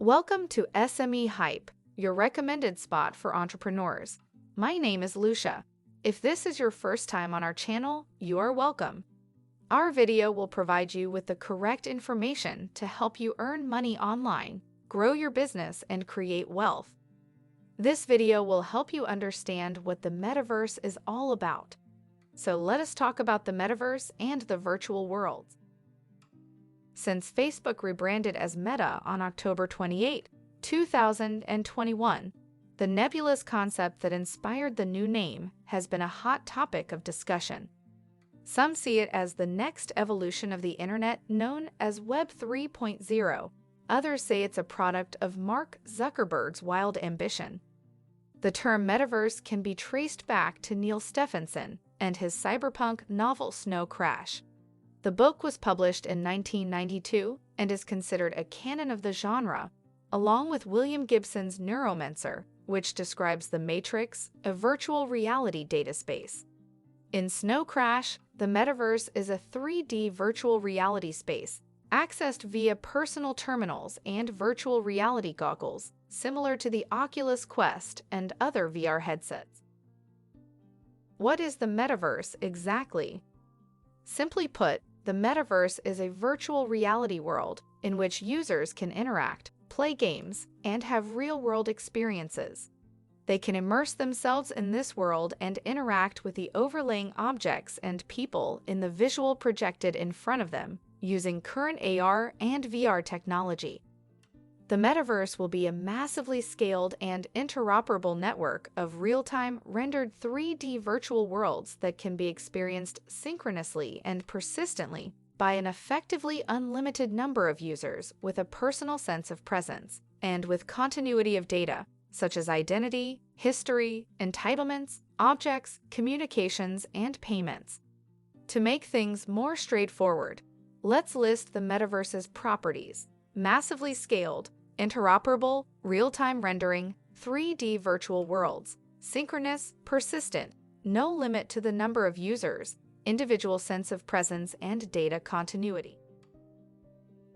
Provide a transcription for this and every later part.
Welcome to SME Hype, your recommended spot for entrepreneurs. My name is Lucia. If this is your first time on our channel, you are welcome. Our video will provide you with the correct information to help you earn money online, grow your business, and create wealth. This video will help you understand what the Metaverse is all about. So let us talk about the Metaverse and the virtual world. Since Facebook rebranded as Meta on October 28, 2021, the nebulous concept that inspired the new name has been a hot topic of discussion. Some see it as the next evolution of the internet known as Web 3.0. Others say it's a product of Mark Zuckerberg's wild ambition. The term metaverse can be traced back to Neil Stephenson and his cyberpunk novel Snow Crash. The book was published in 1992 and is considered a canon of the genre, along with William Gibson's Neuromancer, which describes the Matrix, a virtual reality data space. In Snow Crash, the metaverse is a 3D virtual reality space, accessed via personal terminals and virtual reality goggles, similar to the Oculus Quest and other VR headsets. What is the metaverse exactly? Simply put, the metaverse is a virtual reality world in which users can interact, play games, and have real-world experiences. They can immerse themselves in this world and interact with the overlaying objects and people in the visual projected in front of them using current AR and VR technology. The metaverse will be a massively scaled and interoperable network of real-time rendered 3D virtual worlds that can be experienced synchronously and persistently by an effectively unlimited number of users with a personal sense of presence and with continuity of data, such as identity, history, entitlements, objects, communications, and payments. To make things more straightforward, let's list the metaverse's properties: massively scaled, interoperable, real-time rendering, 3D virtual worlds, synchronous, persistent, no limit to the number of users, individual sense of presence, and data continuity.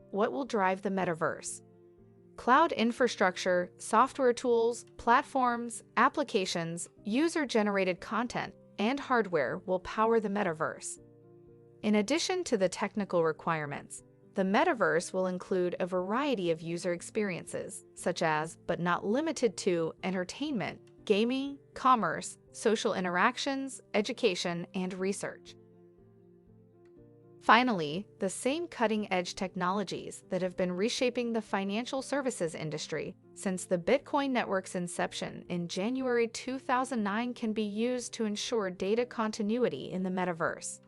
What will drive the metaverse? Cloud infrastructure, software tools, platforms, applications, user-generated content, and hardware will power the metaverse. In addition to the technical requirements, the metaverse will include a variety of user experiences, such as, but not limited to, entertainment, gaming, commerce, social interactions, education, and research. Finally, the same cutting-edge technologies that have been reshaping the financial services industry since the Bitcoin network's inception in January 2009 can be used to ensure data continuity in the metaverse.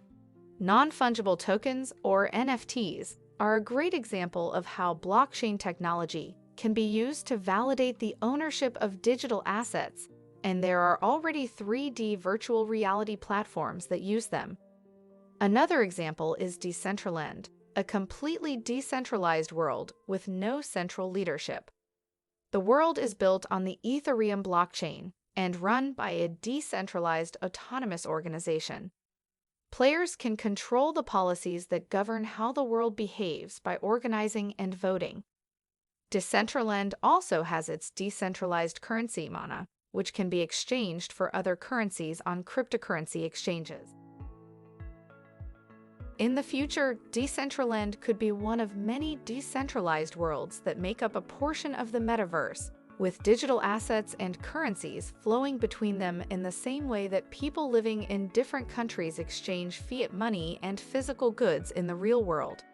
Non-fungible tokens, or NFTs, are a great example of how blockchain technology can be used to validate the ownership of digital assets, and there are already 3D virtual reality platforms that use them. Another example is Decentraland, a completely decentralized world with no central leadership. The world is built on the Ethereum blockchain and run by a decentralized autonomous organization. Players can control the policies that govern how the world behaves by organizing and voting. Decentraland also has its decentralized currency Mana, which can be exchanged for other currencies on cryptocurrency exchanges. In the future, Decentraland could be one of many decentralized worlds that make up a portion of the metaverse, with digital assets and currencies flowing between them in the same way that people living in different countries exchange fiat money and physical goods in the real world.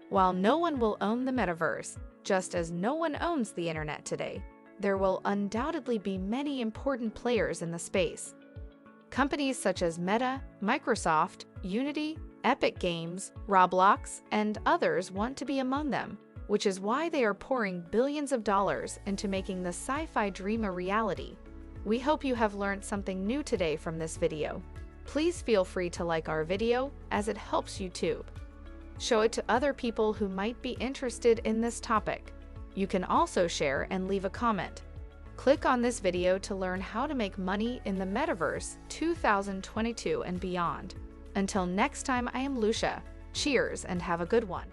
While no one will own the metaverse, just as no one owns the internet today, there will undoubtedly be many important players in the space. Companies such as Meta, Microsoft, Unity, Epic Games, Roblox, and others want to be among them, which is why they are pouring billions of dollars into making the sci-fi dream a reality. We hope you have learned something new today from this video. Please feel free to like our video, as it helps YouTube. Show it to other people who might be interested in this topic. You can also share and leave a comment. Click on this video to learn how to make money in the Metaverse 2022 and beyond. Until next time, I am Lucia. Cheers and have a good one.